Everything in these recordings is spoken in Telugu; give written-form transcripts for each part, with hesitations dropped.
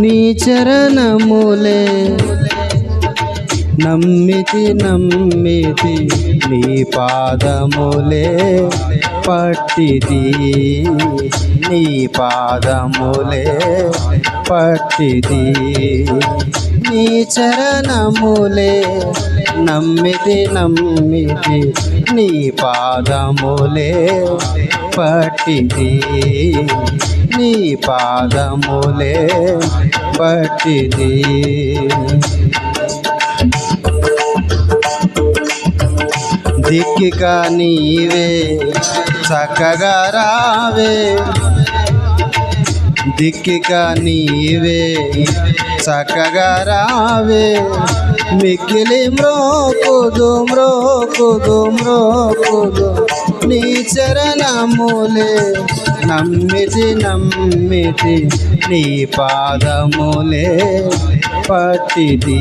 నీ చరణములే నమ్మితి నీ పాదములే పట్టితి నీ పాదములే పట్టితి నీ చరణములే నమ్మితి నీ పాదములే పట్టితి నీ పాదములే పట్టితి దిక్కిక నీవే చక్కగా రావే దిక్కిక నీవే చక్కగా రావే మిక్కిలి మ్రోకుదు నీ చరణములే నమ్మితి నీ పాదములే పట్టితి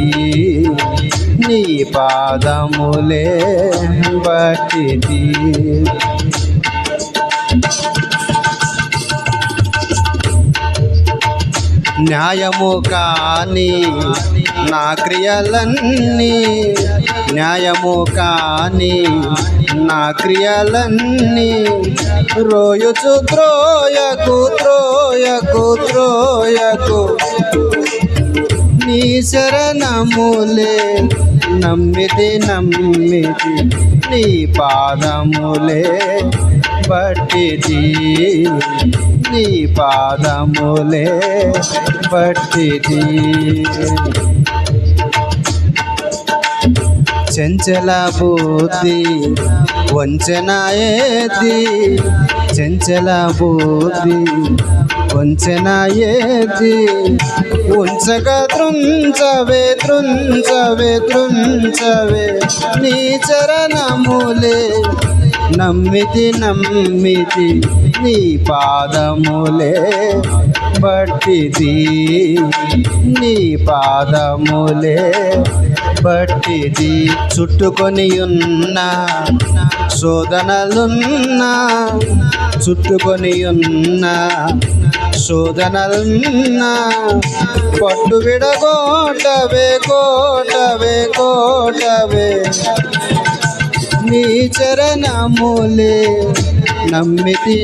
నీ పాదములే పట్టితి న్యాయము కాని నా క్రియలన్నీ న్యాయము కాని నా క్రియలన్నీ రోయుచు త్రోయకు నీ శరణములే నమ్మితి నీ పాదములే పట్టితి నీ పాదములే పట్టితి చంచల బుద్ధి వంచన ఏది చంచల బుద్ధి వంచన ఏది ఉంచగా త్రుంచవే నీ చరణములే నమ్మితి నీ పాదములే పట్టితి నీ పాదములే పట్టితి చుట్టుకొని ఉన్న శోధనలున్నా చుట్టుకొని ఉన్న శోధనలున్నా పట్టు విడగొట్టవే నీ చరణములే నమ్మితి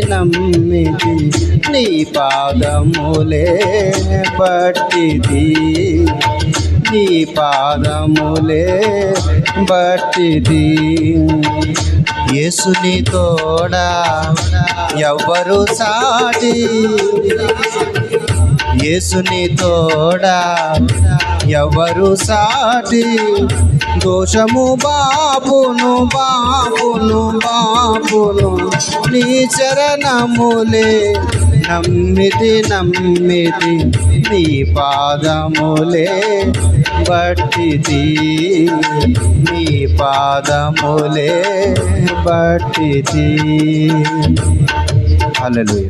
నీ పాదములే పట్టితి నీ పాదములే పట్టితి యేసుని తోడా ఎవ్వరు సాటి యేసుని తోడా ఎవరు సాటి దోషము బాపును నీ చరణములే నమ్మితి నీ పాదములే పట్టితి నీ పాదములే పట్టితి హల్లెలూయా.